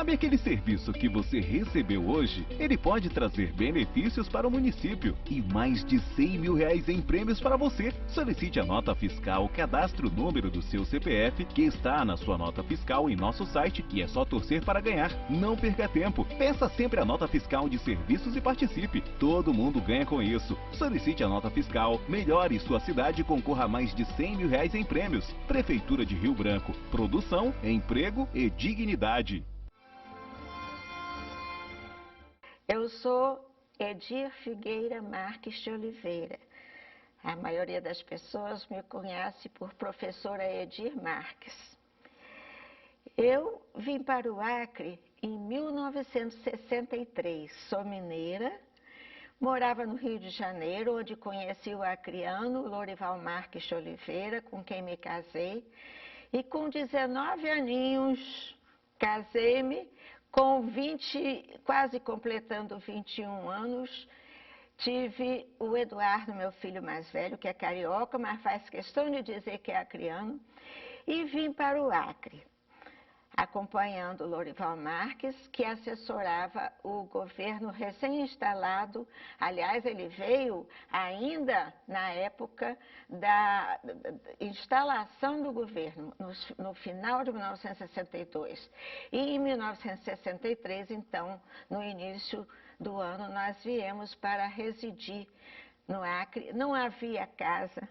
Sabe aquele serviço que você recebeu hoje? Ele pode trazer benefícios para o município e mais de R$ 100.000 em prêmios para você. Solicite a nota fiscal, cadastre o número do seu CPF, que está na sua nota fiscal em nosso site, e é só torcer para ganhar. Não perca tempo. Peça sempre a nota fiscal de serviços e participe. Todo mundo ganha com isso. Solicite a nota fiscal, melhore sua cidade e concorra a mais de R$ 100.000 em prêmios. Prefeitura de Rio Branco. Produção, emprego e dignidade. Eu sou Edir Figueira Marques de Oliveira. A maioria das pessoas me conhece por professora Edir Marques. Eu vim para o Acre em 1963. Sou mineira, morava no Rio de Janeiro, onde conheci o acreano Lorival Marques de Oliveira, com quem me casei. E com 19 aninhos, casei-me. Com 20, quase completando 21 anos, tive o Eduardo, meu filho mais velho, que é carioca, mas faz questão de dizer que é acreano, e vim para o Acre, acompanhando o Lorival Marques, que assessorava o governo recém-instalado. Aliás, ele veio ainda na época da instalação do governo, no final de 1962. E em 1963, então, no início do ano, nós viemos para residir no Acre. Não havia casa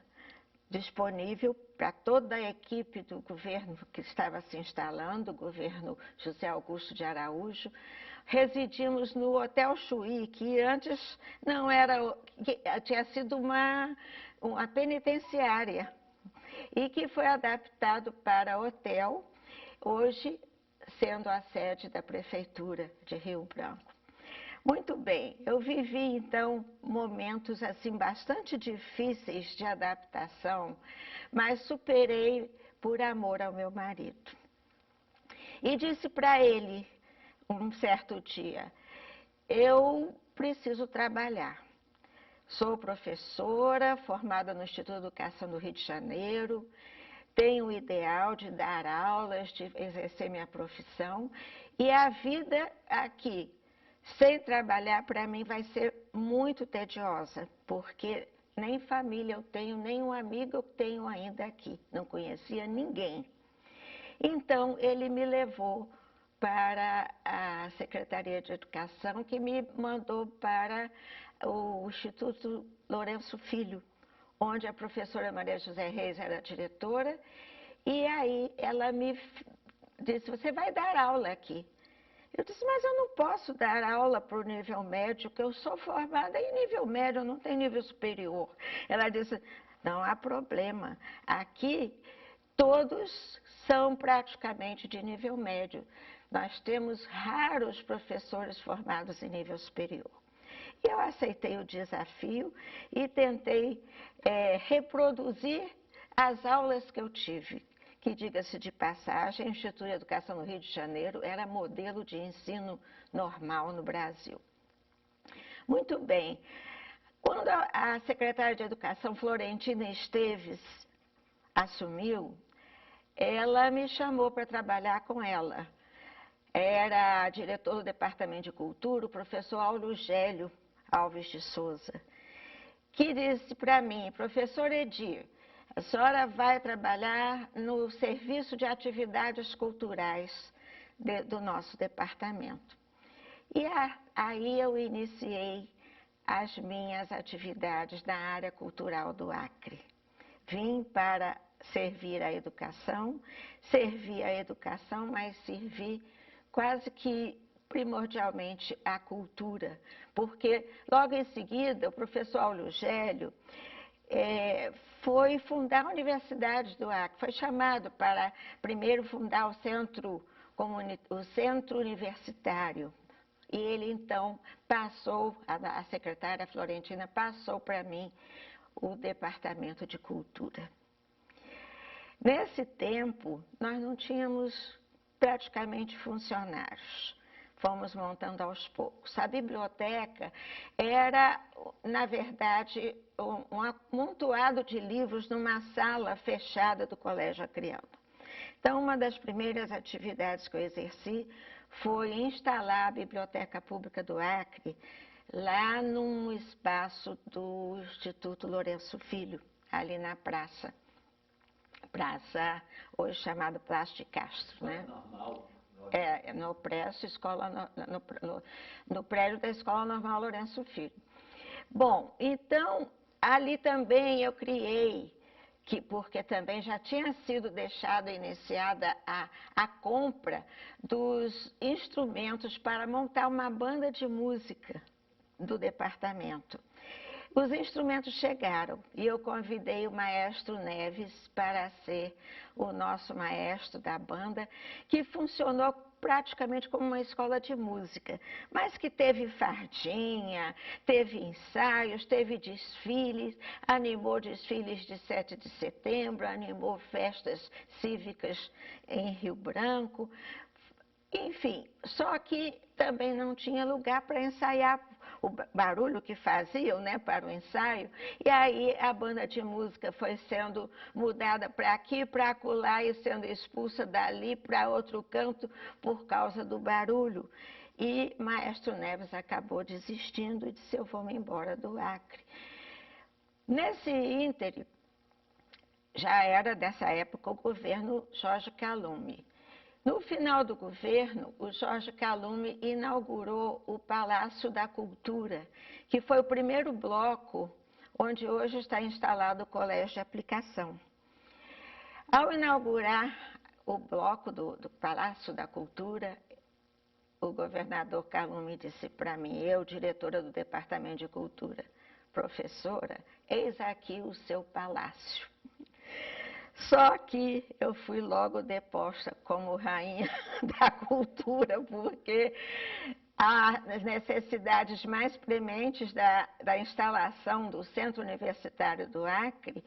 disponível para toda a equipe do governo que estava se instalando, o governo José Augusto de Araújo. Residimos no Hotel Chuí, que antes não era, tinha sido uma penitenciária, e que foi adaptado para hotel, hoje sendo a sede da Prefeitura de Rio Branco. Muito bem, eu vivi então momentos assim bastante difíceis de adaptação, mas superei por amor ao meu marido. E disse para ele, um certo dia, eu preciso trabalhar. Sou professora, formada no Instituto de Educação do Rio de Janeiro, tenho o ideal de dar aulas, de exercer minha profissão, e a vida aqui, sem trabalhar, para mim vai ser muito tediosa, porque nem família eu tenho, nem um amigo eu tenho ainda aqui, não conhecia ninguém. Então, ele me levou para a Secretaria de Educação, que me mandou para o Instituto Lourenço Filho, onde a professora Maria José Reis era diretora, e aí ela me disse, você vai dar aula aqui. Eu disse, mas eu não posso dar aula para o nível médio, porque eu sou formada em nível médio, eu não tenho nível superior. Ela disse, não há problema, aqui todos são praticamente de nível médio. Nós temos raros professores formados em nível superior. E eu aceitei o desafio e tentei reproduzir as aulas que eu tive, que, diga-se de passagem, o Instituto de Educação no Rio de Janeiro era modelo de ensino normal no Brasil. Muito bem, quando a secretária de Educação, Florentina Esteves, assumiu, ela me chamou para trabalhar com ela. Era diretor do Departamento de Cultura, o professor Aulugélio Alves de Souza, que disse para mim, professor Edir, a senhora vai trabalhar no serviço de atividades culturais do nosso departamento. E aí eu iniciei as minhas atividades na área cultural do Acre. Vim para servir a educação, mas servi quase que primordialmente a cultura, porque logo em seguida o professor Aulugélio foi fundar a Universidade do Acre, foi chamado para primeiro fundar o centro universitário. E ele então passou, a secretária Florentina passou para mim o Departamento de Cultura. Nesse tempo, nós não tínhamos praticamente funcionários. Fomos montando aos poucos. A biblioteca era, na verdade, um amontoado de livros numa sala fechada do Colégio Acreano. Então, uma das primeiras atividades que eu exerci foi instalar a Biblioteca Pública do Acre lá num espaço do Instituto Lourenço Filho, ali na praça hoje chamada Praça de Castro, né? No prédio, no prédio da Escola Normal Lourenço Filho. Bom, então, ali também eu criei, porque também já tinha sido iniciada a compra dos instrumentos para montar uma banda de música do departamento. Os instrumentos chegaram e eu convidei o maestro Neves para ser o nosso maestro da banda, que funcionou praticamente como uma escola de música, mas que teve fardinha, teve ensaios, teve desfiles, animou desfiles de 7 de setembro, animou festas cívicas em Rio Branco, enfim, só que também não tinha lugar para ensaiar o barulho que faziam, né, para o ensaio, e aí a banda de música foi sendo mudada para aqui, para acolá, e sendo expulsa dali para outro canto por causa do barulho. E Maestro Neves acabou desistindo e disse: eu vou me embora do Acre. Nesse ínterim, já era dessa época o governo Jorge Calume. No final do governo, o Jorge Calume inaugurou o Palácio da Cultura, que foi o primeiro bloco onde hoje está instalado o Colégio de Aplicação. Ao inaugurar o bloco do Palácio da Cultura, o governador Calume disse para mim, eu, diretora do Departamento de Cultura, professora, eis aqui o seu palácio. Só que eu fui logo deposta como rainha da cultura, porque as necessidades mais prementes da instalação do Centro Universitário do Acre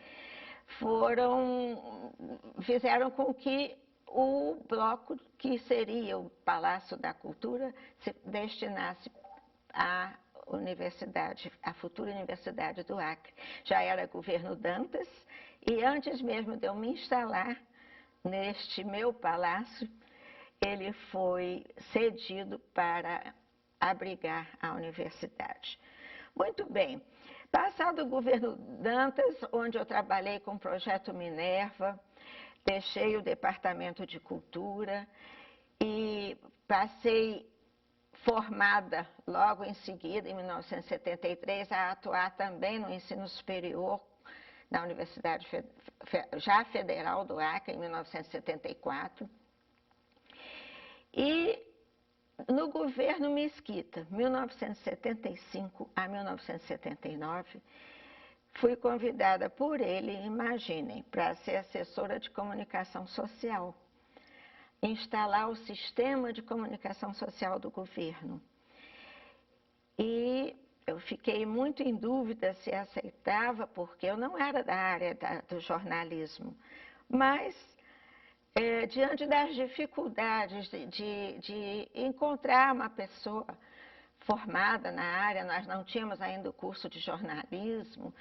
fizeram com que o bloco que seria o Palácio da Cultura se destinasse à universidade, a futura Universidade do Acre. Já era governo Dantas, e antes mesmo de eu me instalar neste meu palácio, ele foi cedido para abrigar a universidade. Muito bem, passado o governo Dantas, onde eu trabalhei com o projeto Minerva, deixei o Departamento de Cultura e passei formada logo em seguida, em 1973, a atuar também no ensino superior na Universidade já Federal do Acre, em 1974. E no governo Mesquita, 1975 a 1979, fui convidada por ele, imaginem, para ser assessora de comunicação social, instalar o sistema de comunicação social do governo. E eu fiquei muito em dúvida se aceitava, porque eu não era da área do jornalismo. Mas, diante das dificuldades de encontrar uma pessoa formada na área, nós não tínhamos ainda o curso de jornalismo,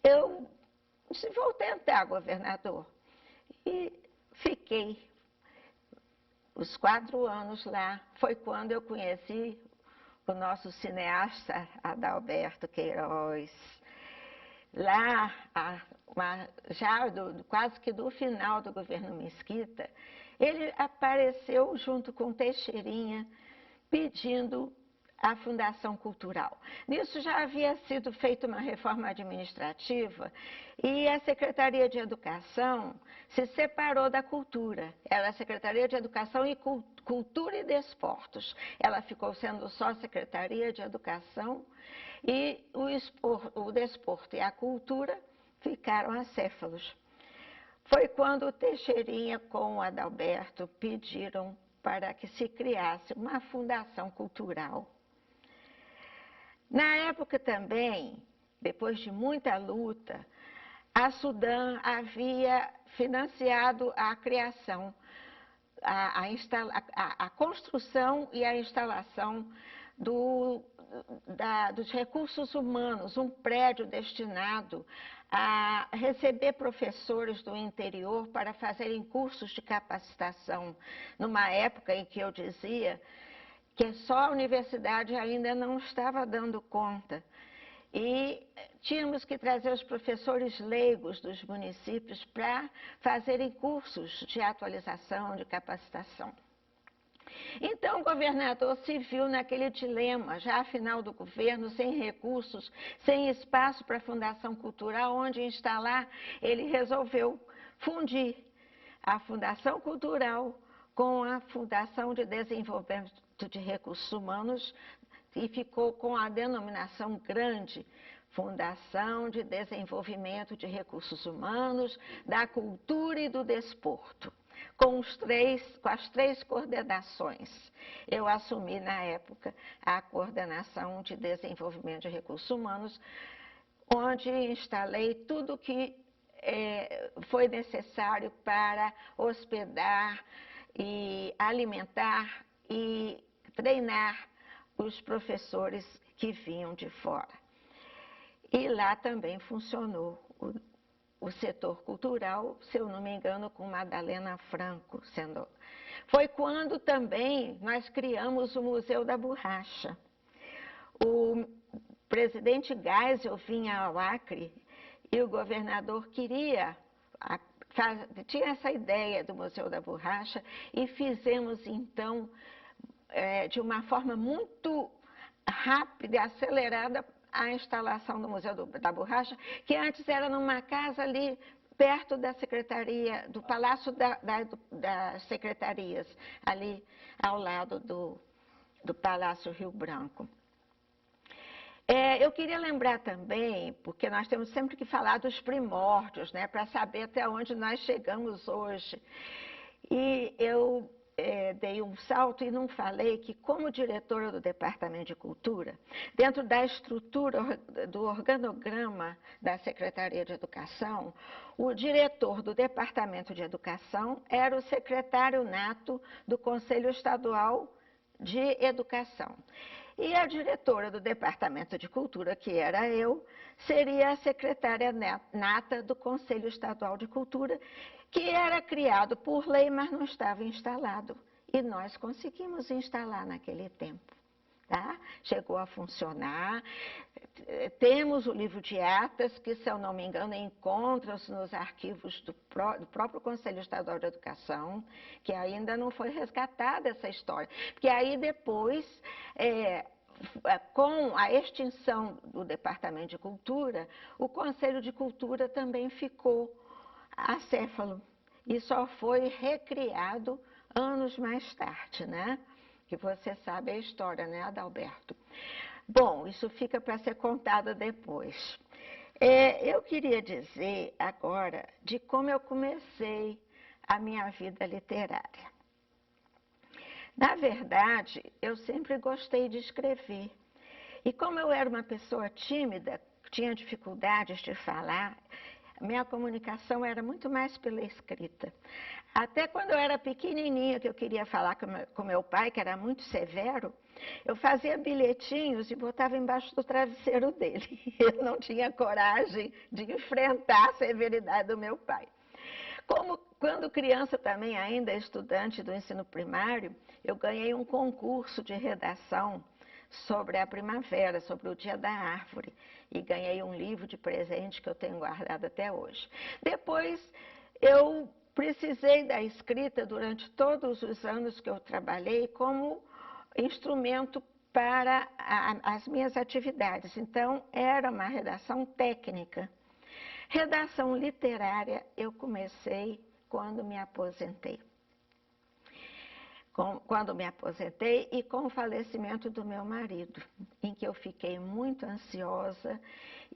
eu disse, vou tentar, governador. E fiquei os 4 anos lá. Foi quando eu conheci o nosso cineasta Adalberto Queiroz. Lá, já quase que do final do governo Mesquita, ele apareceu junto com Teixeirinha pedindo a Fundação Cultural. Nisso já havia sido feita uma reforma administrativa e a Secretaria de Educação se separou da Cultura. Era a Secretaria de Educação e Cultura e Desportos. Ela ficou sendo só Secretaria de Educação e o Desporto e a Cultura ficaram acéfalos. Foi quando o Teixeirinha com o Adalberto pediram para que se criasse uma fundação cultural. Na época também, depois de muita luta, a Sudan havia financiado a criação, a construção e a instalação dos recursos humanos, um prédio destinado a receber professores do interior para fazerem cursos de capacitação, numa época em que eu dizia que só a universidade ainda não estava dando conta. E tínhamos que trazer os professores leigos dos municípios para fazerem cursos de atualização, de capacitação. Então, o governador se viu naquele dilema, já final do governo, sem recursos, sem espaço para a Fundação Cultural, onde instalar. Ele resolveu fundir a Fundação Cultural com a Fundação de Desenvolvimento de Recursos Humanos e ficou com a denominação grande, Fundação de Desenvolvimento de Recursos Humanos, da Cultura e do Desporto. Com as três coordenações. Eu assumi, na época, a coordenação de desenvolvimento de recursos humanos, onde instalei tudo que foi necessário para hospedar e alimentar e treinar os professores que vinham de fora. E lá também funcionou o setor cultural, se eu não me engano, com Madalena Franco. Foi quando também nós criamos o Museu da Borracha. O presidente Geisel vinha ao Acre e o governador tinha essa ideia do Museu da Borracha e fizemos, então, de uma forma muito rápida e acelerada, a instalação do Museu da Borracha, que antes era numa casa ali perto da secretaria, do Palácio das Secretarias, ali ao lado do Palácio Rio Branco. Eu queria lembrar também, porque nós temos sempre que falar dos primórdios, né, para saber até onde nós chegamos hoje. E eu dei um salto e não falei que, como diretora do Departamento de Cultura, dentro da estrutura do organograma da Secretaria de Educação, o diretor do Departamento de Educação era o secretário nato do Conselho Estadual de Educação. E a diretora do Departamento de Cultura, que era eu, seria a secretária nata do Conselho Estadual de Cultura, que era criado por lei, mas não estava instalado. E nós conseguimos instalar naquele tempo. Tá? Chegou a funcionar. Temos o livro de atas, que, se eu não me engano, encontra-se nos arquivos do próprio Conselho Estadual de Educação, que ainda não foi resgatada essa história. Porque aí depois, com a extinção do Departamento de Cultura, o Conselho de Cultura também ficou acéfalo e só foi recriado anos mais tarde, né? Que você sabe a história, né, Adalberto? Bom, isso fica para ser contado depois. Eu queria dizer agora de como eu comecei a minha vida literária. Na verdade, eu sempre gostei de escrever. E como eu era uma pessoa tímida, tinha dificuldades de falar, minha comunicação era muito mais pela escrita. Até quando eu era pequenininha, que eu queria falar com meu pai, que era muito severo, eu fazia bilhetinhos e botava embaixo do travesseiro dele. Eu não tinha coragem de enfrentar a severidade do meu pai. Como quando criança também, ainda estudante do ensino primário, eu ganhei um concurso de redação sobre a primavera, sobre o Dia da Árvore, e ganhei um livro de presente que eu tenho guardado até hoje. Depois, eu precisei da escrita durante todos os anos que eu trabalhei como instrumento para as minhas atividades. Então, era uma redação técnica. Redação literária eu comecei quando me aposentei. Quando me aposentei e com o falecimento do meu marido, em que eu fiquei muito ansiosa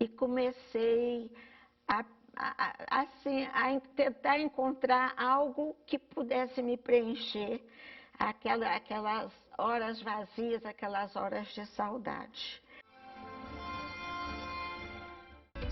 e comecei a tentar encontrar algo que pudesse me preencher aquelas horas vazias, aquelas horas de saudade.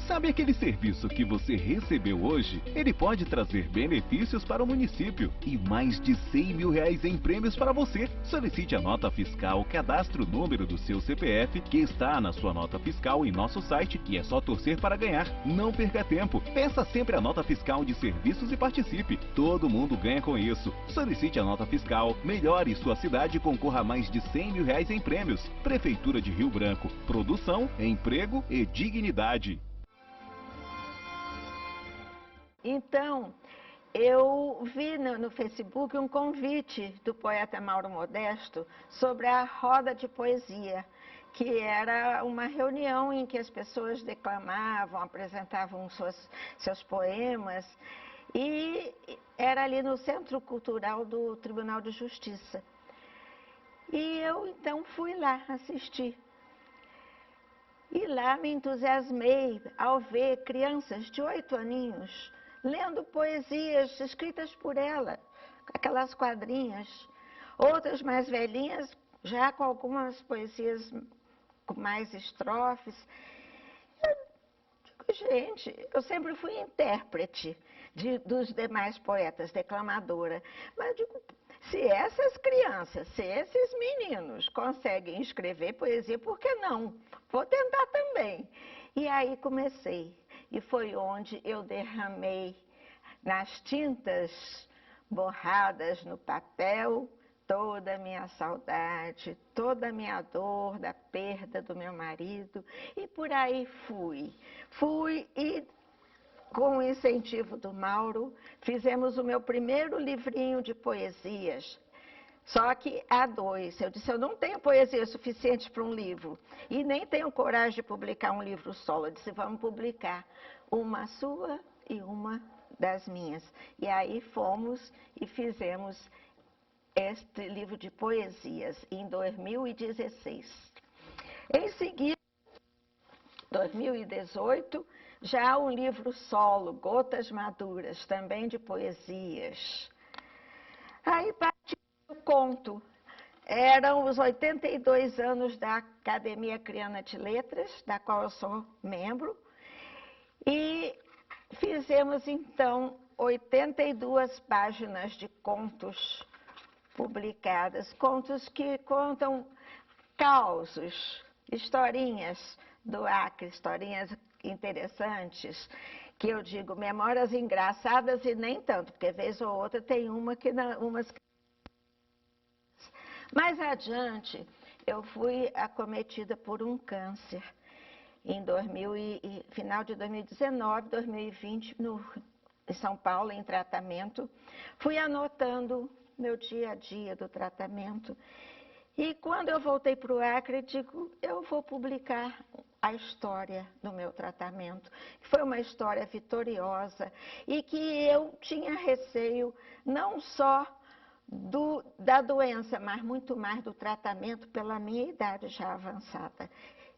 Sabe aquele serviço que você recebeu hoje? Ele pode trazer benefícios para o município e mais de R$ 100.000 em prêmios para você. Solicite a nota fiscal, cadastre o número do seu CPF, que está na sua nota fiscal em nosso site, e é só torcer para ganhar. Não perca tempo. Peça sempre a nota fiscal de serviços e participe. Todo mundo ganha com isso. Solicite a nota fiscal, melhore sua cidade e concorra a mais de R$ 100.000 em prêmios. Prefeitura de Rio Branco. Produção, emprego e dignidade. Então, eu vi no Facebook um convite do poeta Mauro Modesto sobre a roda de poesia, que era uma reunião em que as pessoas declamavam, apresentavam seus poemas, e era ali no Centro Cultural do Tribunal de Justiça. E eu, então, fui lá assistir. E lá me entusiasmei ao ver crianças de 8 aninhos lendo poesias escritas por ela, aquelas quadrinhas. Outras mais velhinhas, já com algumas poesias com mais estrofes. Eu digo, gente, eu sempre fui intérprete dos demais poetas, declamadora. Mas eu digo, se essas crianças, se esses meninos conseguem escrever poesia, por que não? Vou tentar também. E aí comecei. E foi onde eu derramei nas tintas borradas no papel toda a minha saudade, toda a minha dor da perda do meu marido. E por aí fui. Fui e, com o incentivo do Mauro, fizemos o meu primeiro livrinho de poesias. Só que A2, eu disse, eu não tenho poesia suficiente para um livro. E nem tenho coragem de publicar um livro solo. Eu disse, vamos publicar uma sua e uma das minhas. E aí fomos e fizemos este livro de poesias em 2016. Em seguida, 2018, já um livro solo, Gotas Maduras, também de poesias. Aí partiu o conto. Eram os 82 anos da Academia Acreana de Letras, da qual eu sou membro, e fizemos então 82 páginas de contos publicadas, contos que contam causos, historinhas do Acre, historinhas interessantes, que eu digo memórias engraçadas e nem tanto, porque vez ou outra tem umas. Mais adiante, eu fui acometida por um câncer em final de 2019, 2020, em São Paulo, em tratamento. Fui anotando meu dia a dia do tratamento. E quando eu voltei para o Acre, digo, eu vou publicar a história do meu tratamento, que foi uma história vitoriosa e que eu tinha receio não só da doença, mas muito mais do tratamento pela minha idade já avançada.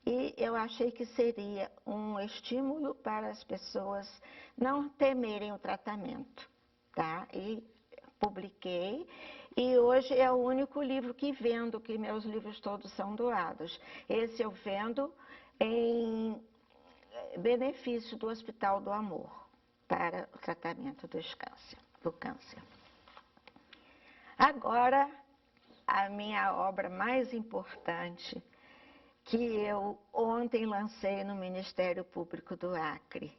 E eu achei que seria um estímulo para as pessoas não temerem o tratamento, tá? E publiquei, e hoje é o único livro que vendo, que meus livros todos são doados. Esse eu vendo em benefício do Hospital do Amor, para o tratamento do câncer. Agora, a minha obra mais importante, que eu ontem lancei no Ministério Público do Acre.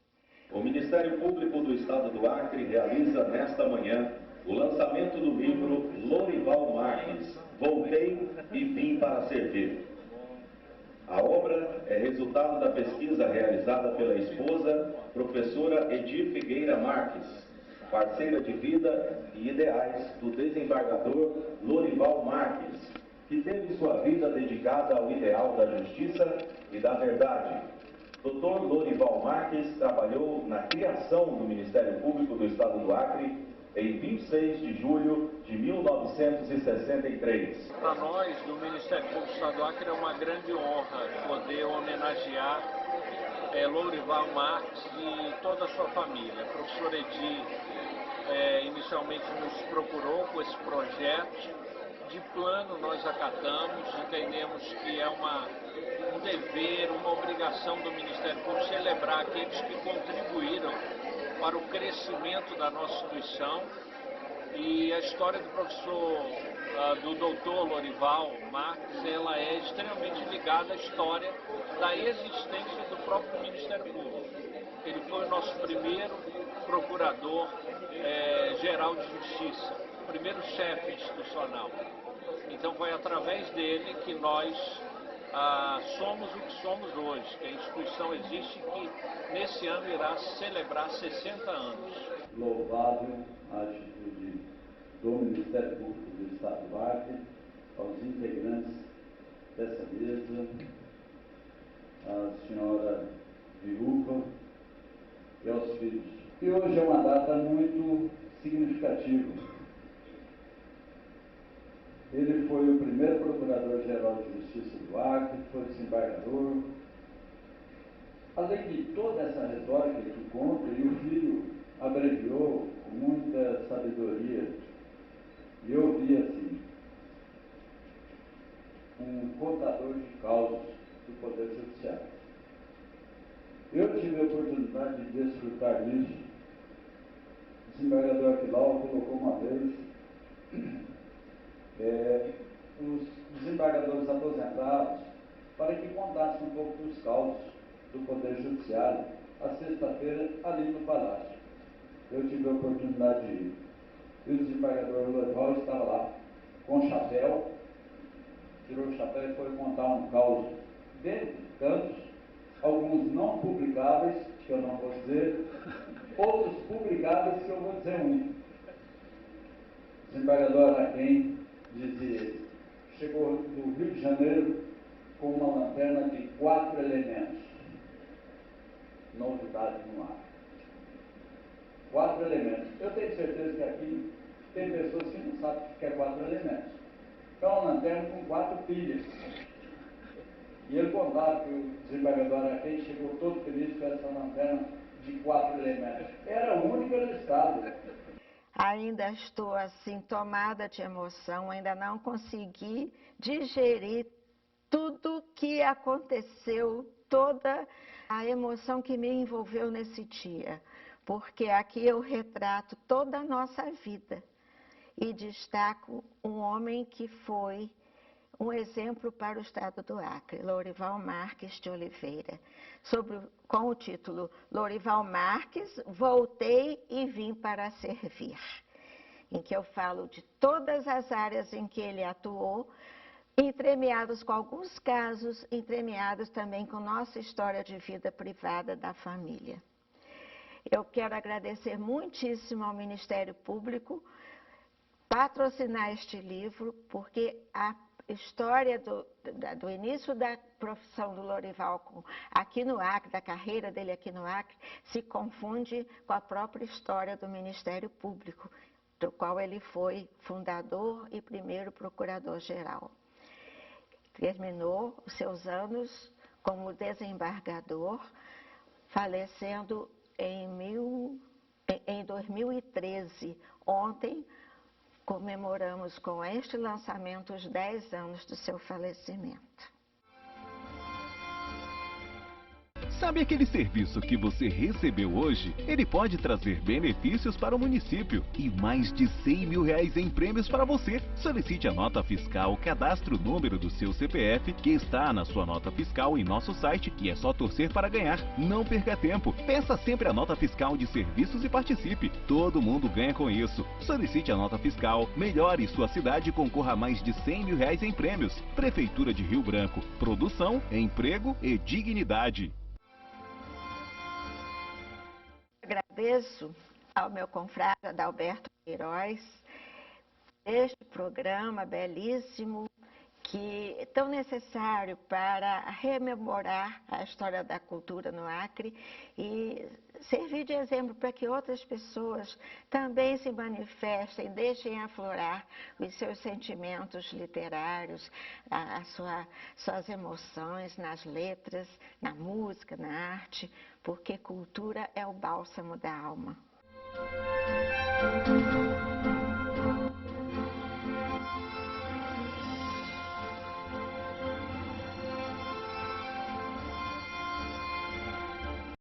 O Ministério Público do Estado do Acre realiza nesta manhã o lançamento do livro Lorival Marques, Voltei e Vim para Servir. A obra é resultado da pesquisa realizada pela esposa, professora Edir Figueira Marques, parceira de vida e ideais do desembargador Lorival Marques, que teve sua vida dedicada ao ideal da justiça e da verdade. Dr. Lorival Marques trabalhou na criação do Ministério Público do Estado do Acre em 26 de julho de 1963. Para nós, do Ministério Público do Estado do Acre, é uma grande honra poder homenagear Lorival Marques e toda a sua família. A professora Edir inicialmente nos procurou com esse projeto. De plano nós acatamos, entendemos que é um dever, uma obrigação do Ministério Público celebrar aqueles que contribuíram para o crescimento da nossa instituição. E a história do professor, do doutor Lorival Marques, ela é extremamente ligada à história da existência do próprio Ministério Público. Ele foi o nosso primeiro procurador-geral de justiça, o primeiro chefe institucional. Então foi através dele que nós somos o que somos hoje, que a instituição existe e que nesse ano irá celebrar 60 anos. Louvável a atitude do Ministério Público do Estado do Acre, aos integrantes dessa mesa, a senhora viúva e aos filhos. E hoje é uma data muito significativa. Ele foi o primeiro Procurador-Geral de Justiça do Acre, foi desembargador. Além de toda essa retórica que conta, e o filho abreviou com muita sabedoria, e eu vi assim, um contador de causos do Poder Judiciário. Eu tive a oportunidade de desfrutar disso. O desembargador Aquilau colocou uma vez os desembargadores aposentados para que contassem um pouco dos causos do Poder Judiciário, à sexta-feira, ali no Palácio. Eu tive a oportunidade de ir. E o desembargador Lorival estava lá, com chapéu, tirou o chapéu e foi contar um causo dele, tantos, alguns não publicáveis, que eu não vou dizer, outros publicáveis, que eu vou dizer um. O desembargador Araquém dizia, chegou do Rio de Janeiro com uma lanterna de 4 elementos. Novidade no ar. 4 elementos. Eu tenho certeza que aqui tem pessoas que não sabem o que é 4 elementos. É uma lanterna com 4 pilhas. E ele contava que o desembargador Araquém chegou todo feliz com essa lanterna de 4 elementos. Era a única no estado. Ainda estou assim tomada de emoção, ainda não consegui digerir tudo que aconteceu, toda a emoção que me envolveu nesse dia. Porque aqui eu retrato toda a nossa vida e destaco um homem que foi um exemplo para o estado do Acre, Lorival Marques de Oliveira, com o título Lorival Marques, voltei e vim para servir, em que eu falo de todas as áreas em que ele atuou, entremeados com alguns casos, entremeados também com nossa história de vida privada da família. Eu quero agradecer muitíssimo ao Ministério Público patrocinar este livro, porque a história do início da profissão do Lorival aqui no Acre, da carreira dele aqui no Acre, se confunde com a própria história do Ministério Público, do qual ele foi fundador e primeiro procurador-geral. Terminou os seus anos como desembargador, falecendo em 2013. Ontem, comemoramos com este lançamento os 10 anos do seu falecimento. Sabe aquele serviço que você recebeu hoje? Ele pode trazer benefícios para o município e mais de R$100 mil em prêmios para você. Solicite a nota fiscal, cadastre o número do seu CPF, que está na sua nota fiscal em nosso site, e é só torcer para ganhar. Não perca tempo. Peça sempre a nota fiscal de serviços e participe. Todo mundo ganha com isso. Solicite a nota fiscal, melhore sua cidade e concorra a mais de R$100 mil em prêmios. Prefeitura de Rio Branco. Produção, emprego e dignidade. Agradeço ao meu confrade Adalberto Queiroz este programa belíssimo, que é tão necessário para rememorar a história da cultura no Acre e servir de exemplo para que outras pessoas também se manifestem, deixem aflorar os seus sentimentos literários, suas emoções nas letras, na música, na arte, porque cultura é o bálsamo da alma.